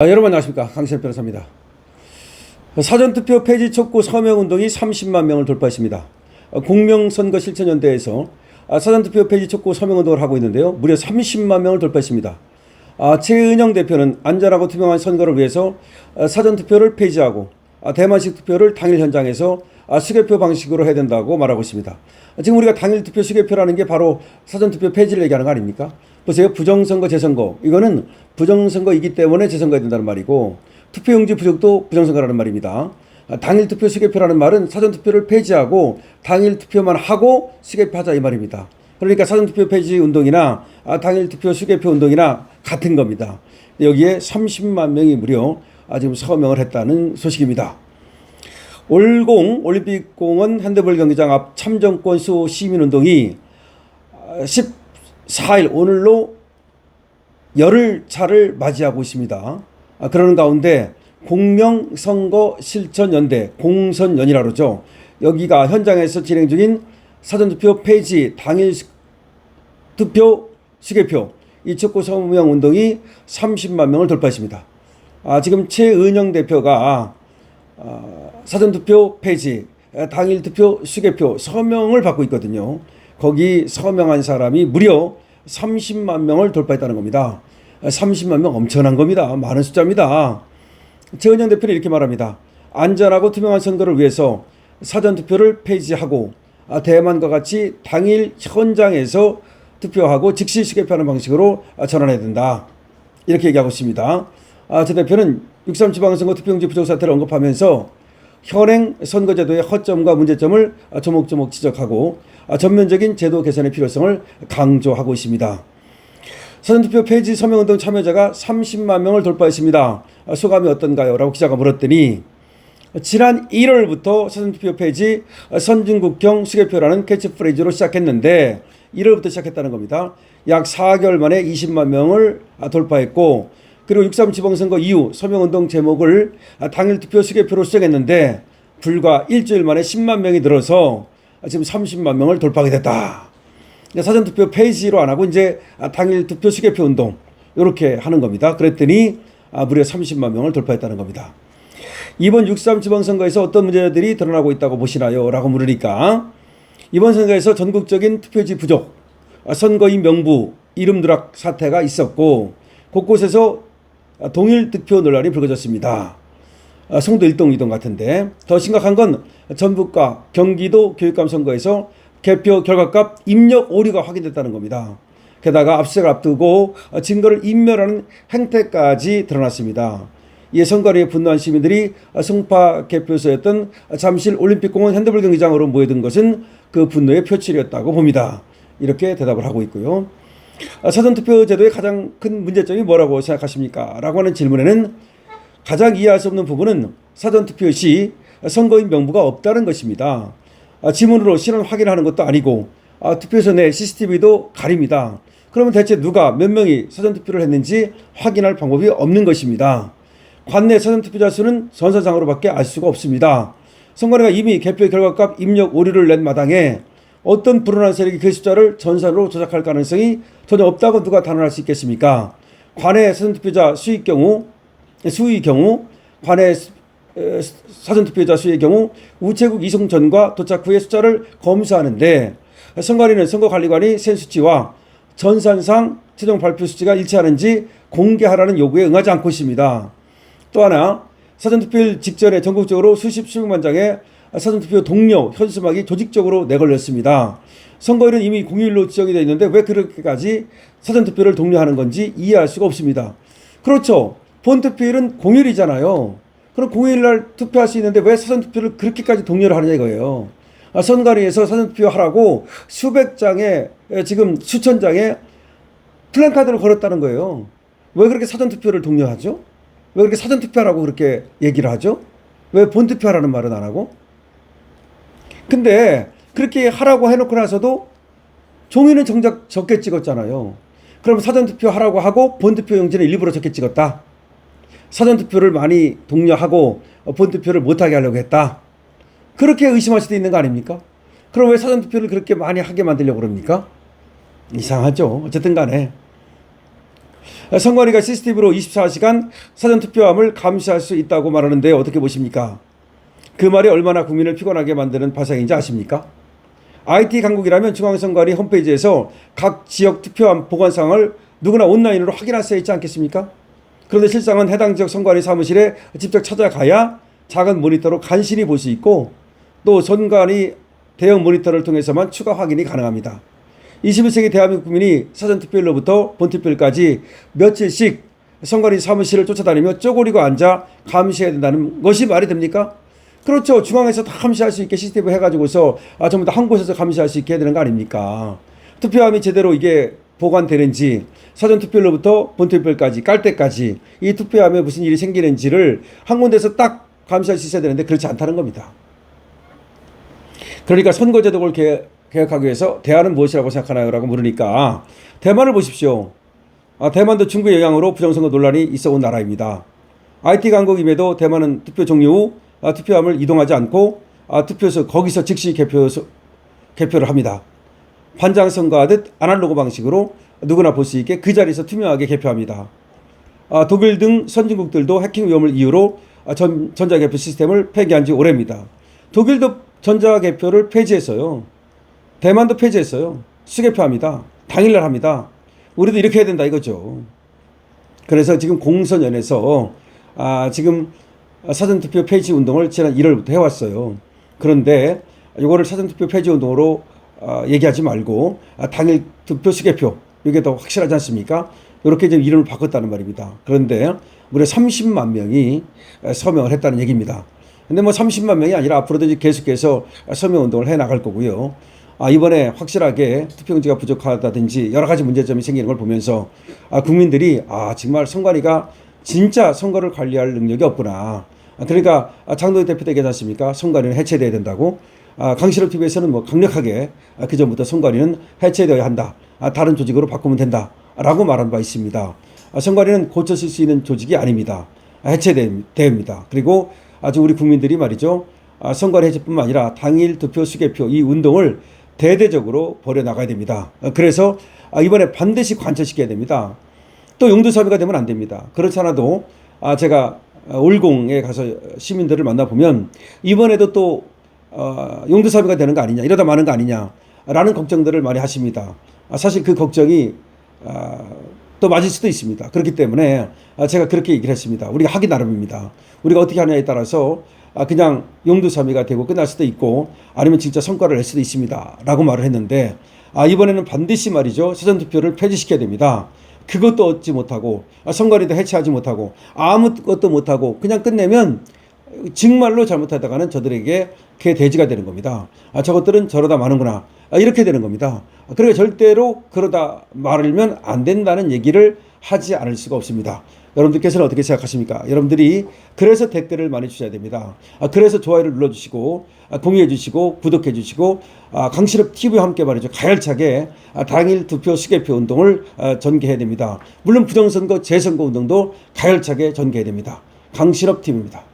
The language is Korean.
여러분 안녕하십니까, 강신엽 변호사입니다. 사전투표 폐지 촉구 서명운동이 30만 명을 돌파했습니다. 공명선거실천연대에서 사전투표 폐지 촉구 서명운동을 하고 있는데요, 무려 30만 명을 돌파했습니다. 최은영 대표는 안전하고 투명한 선거를 위해서 사전투표를 폐지하고 대만식 투표를 당일 현장에서 수개표 방식으로 해야 된다고 말하고 있습니다. 지금 우리가 당일 투표 수개표라는 게 바로 사전투표 폐지를 얘기하는 거 아닙니까? 보세요. 부정선거, 재선거. 이거는 부정선거이기 때문에 재선거해야 된다는 말이고, 투표용지 부족도 부정선거라는 말입니다. 당일 투표 수개표라는 말은 사전투표를 폐지하고 당일 투표만 하고 수개표하자 이 말입니다. 그러니까 사전투표 폐지 운동이나 당일 투표 수개표 운동이나 같은 겁니다. 여기에 30만 명이 무려 지금 서명을 했다는 소식입니다. 올공 올림픽공원 핸드볼 경기장 앞 참정권 수호 시민운동이 14일 오늘로 열흘차를 맞이하고 있습니다. 그러는 가운데 공명선거실천연대 공선연이라고 그러죠. 여기가 현장에서 진행 중인 사전투표 폐지 당일 투표 수개표 이 촉구 서명 운동이 30만 명을 돌파했습니다. 지금 최은영 대표가 사전투표 폐지 당일 투표 수개표 서명을 받고 있거든요. 거기 서명한 사람이 무려 30만 명을 돌파했다는 겁니다. 30만 명 엄청난 겁니다. 많은 숫자입니다. 최은영 대표는 이렇게 말합니다. 안전하고 투명한 선거를 위해서 사전투표를 폐지하고 대만과 같이 당일 현장에서 투표하고 즉시 수개표하는 방식으로 전환해야 된다. 이렇게 얘기하고 있습니다. 최 대표는 6.3 지방선거 투표용지 부족 사태를 언급하면서 현행 선거제도의 허점과 문제점을 조목조목 지적하고 전면적인 제도 개선의 필요성을 강조하고 있습니다. 사전투표 폐지 서명운동 참여자가 30만 명을 돌파했습니다. 소감이 어떤가요? 라고 기자가 물었더니 지난 1월부터 사전투표 폐지 선진국형 수개표라는 캐치프레이즈로 시작했는데 1월부터 시작했다는 겁니다. 약 4개월 만에 20만 명을 돌파했고, 그리고 6.3 지방선거 이후 서명운동 제목을 당일 투표 수개표로 수정했는데 불과 일주일 만에 10만 명이 늘어서 지금 30만 명을 돌파하게 됐다. 사전투표 폐지로 안 하고 이제 당일 투표 수개표 운동 이렇게 하는 겁니다. 그랬더니 무려 30만 명을 돌파했다는 겁니다. 이번 6.3 지방선거에서 어떤 문제들이 드러나고 있다고 보시나요? 라고 물으니까 이번 선거에서 전국적인 투표지 부족, 선거인 명부, 이름 누락 사태가 있었고 곳곳에서 동일 득표 논란이 불거졌습니다. 송도 1동, 2동 같은데 더 심각한 건 전북과 경기도 교육감 선거에서 개표 결과값 입력 오류가 확인됐다는 겁니다. 게다가 압수수색을 앞두고 증거를 인멸하는 행태까지 드러났습니다. 이에 선거리에 분노한 시민들이 송파 개표소였던 잠실 올림픽공원 핸드볼 경기장으로 모여든 것은 그 분노의 표출이었다고 봅니다. 이렇게 대답을 하고 있고요. 사전투표 제도의 가장 큰 문제점이 뭐라고 생각하십니까? 라고 하는 질문에는 가장 이해할 수 없는 부분은 사전투표 시 선거인 명부가 없다는 것입니다. 지문으로 신원 확인하는 것도 아니고 투표소 내 CCTV도 가립니다. 그러면 대체 누가 몇 명이 사전투표를 했는지 확인할 방법이 없는 것입니다. 관내 사전투표자 수는 전산상으로밖에 알 수가 없습니다. 선관위가 이미 개표 결과값 입력 오류를 낸 마당에 어떤 불운한 세력이 그 숫자를 전산으로 조작할 가능성이 전혀 없다고 누가 단언할 수 있겠습니까? 관내 사전투표자 수의 경우 관내 사전투표자 수의 경우 우체국 이송 전과 도착 후의 숫자를 검수하는데 선관위는 선거관리관이 센 수치와 전산상 최종 발표 수치가 일치하는지 공개하라는 요구에 응하지 않고 있습니다. 또 하나, 사전투표일 직전에 전국적으로 수백만 장의 사전투표 동료 현수막이 조직적으로 내걸렸습니다. 선거일은 이미 공휴일로 지정이 되어 있는데 왜 그렇게까지 사전투표를 독려하는 건지 이해할 수가 없습니다. 그렇죠. 본투표일은 공휴일이잖아요. 그럼 공휴일날 투표할 수 있는데 왜 사전투표를 그렇게까지 독려를 하느냐 이거예요. 선관위에서 사전투표하라고 수백 장의, 지금 수천 장의 플랜카드를 걸었다는 거예요. 왜 그렇게 사전투표를 독려하죠? 왜 그렇게 사전투표하라고 그렇게 얘기를 하죠? 왜 본투표하라는 말은 안 하고? 근데 그렇게 하라고 해놓고 나서도 종이는 정작 적게 찍었잖아요. 그럼 사전투표 하라고 하고 본투표 용지는 일부러 적게 찍었다. 사전투표를 많이 독려하고 본투표를 못하게 하려고 했다. 그렇게 의심할 수도 있는 거 아닙니까? 그럼 왜 사전투표를 그렇게 많이 하게 만들려고 그럽니까? 이상하죠. 어쨌든 간에 선관위가 CCTV로 24시간 사전투표함을 감시할 수 있다고 말하는데 어떻게 보십니까? 그 말이 얼마나 국민을 피곤하게 만드는 발상인지 아십니까? IT 강국이라면 중앙선관위 홈페이지에서 각 지역 투표함 보관상을 누구나 온라인으로 확인할 수 있지 않겠습니까? 그런데 실상은 해당 지역 선관위 사무실에 직접 찾아가야 작은 모니터로 간신히 볼 수 있고 또 선관위 대형 모니터를 통해서만 추가 확인이 가능합니다. 21세기 대한민국 국민이 사전투표일로부터 본투표일까지 며칠씩 선관위 사무실을 쫓아다니며 쪼그리고 앉아 감시해야 된다는 것이 말이 됩니까? 그렇죠. 중앙에서 다 감시할 수 있게 CCTV 해가지고서 전부 다 한 곳에서 감시할 수 있게 해야 되는 거 아닙니까? 투표함이 제대로 이게 보관되는지 사전투표일로부터 본투표일까지 깔 때까지 이 투표함에 무슨 일이 생기는지를 한 군데서 딱 감시할 수 있어야 되는데 그렇지 않다는 겁니다. 그러니까 선거제도를 개혁하기 위해서 대안은 무엇이라고 생각하나요? 라고 물으니까 대만을 보십시오. 대만도 중국의 영향으로 부정선거 논란이 있어 온 나라입니다. IT 강국임에도 대만은 투표 종료 후 투표함을 이동하지 않고 투표소 거기서 즉시 개표를 합니다. 반장 선거하듯 아날로그 방식으로 누구나 볼 수 있게 그 자리에서 투명하게 개표합니다. 독일 등 선진국들도 해킹 위험을 이유로 전자개표 시스템을 폐기한 지 오래입니다. 독일도 전자개표를 폐지했어요. 대만도 폐지했어요. 수개표합니다. 당일날 합니다. 우리도 이렇게 해야 된다 이거죠. 그래서 지금 공선연에서 지금 사전투표 폐지 운동을 지난 1월부터 해왔어요. 그런데 이거를 사전투표 폐지 운동으로 얘기하지 말고 당일 투표 수개표 이게 더 확실하지 않습니까? 이렇게 지금 이름을 바꿨다는 말입니다. 그런데 무려 30만 명이 서명을 했다는 얘기입니다. 근데 뭐 30만 명이 아니라 앞으로도 계속해서 서명 운동을 해 나갈 거고요. 이번에 확실하게 투표용지가 부족하다든지 여러 가지 문제점이 생기는 걸 보면서 국민들이 정말 선관위가 진짜 선거를 관리할 능력이 없구나. 그러니까 장동희 대표 때 계지 않습니까? 선관위는 해체돼야 된다고. 강실업 TV에서는 뭐 강력하게 그전부터 선관위는 해체되어야 한다. 다른 조직으로 바꾸면 된다. 라고 말한 바 있습니다. 선관위는 고쳐질 수 있는 조직이 아닙니다. 해체됩니다. 그리고 아주 우리 국민들이 말이죠. 선관위 해체뿐만 아니라 당일 투표 수개표 이 운동을 대대적으로 벌여나가야 됩니다. 그래서 이번에 반드시 관철시켜야 됩니다. 또 용두사미가 되면 안 됩니다. 그렇지 않아도 제가 올공에 가서 시민들을 만나보면 이번에도 또 용두사미가 되는 거 아니냐 이러다 마는 거 아니냐라는 걱정들을 많이 하십니다. 사실 그 걱정이 또 맞을 수도 있습니다. 그렇기 때문에 제가 그렇게 얘기를 했습니다. 우리가 하기 나름입니다. 우리가 어떻게 하냐에 따라서 그냥 용두사미가 되고 끝날 수도 있고 아니면 진짜 성과를 낼 수도 있습니다. 라고 말을 했는데 이번에는 반드시 말이죠. 사전투표를 폐지시켜야 됩니다. 그것도 얻지 못하고 선관위도 해체하지 못하고 아무것도 못하고 그냥 끝내면 정말로 잘못하다가는 저들에게 개돼지가 되는 겁니다. 저것들은 저러다 마는구나. 이렇게 되는 겁니다. 그러니까 절대로 그러다 말면 안 된다는 얘기를 하지 않을 수가 없습니다. 여러분들께서는 어떻게 생각하십니까? 여러분들이 그래서 댓글을 많이 주셔야 됩니다. 그래서 좋아요를 눌러주시고 공유해 주시고 구독해 주시고 강실업 TV와 함께 말이죠. 가열차게 당일 투표 수개표 운동을 전개해야 됩니다. 물론 부정선거 재선거 운동도 가열차게 전개해야 됩니다. 강실업 TV입니다.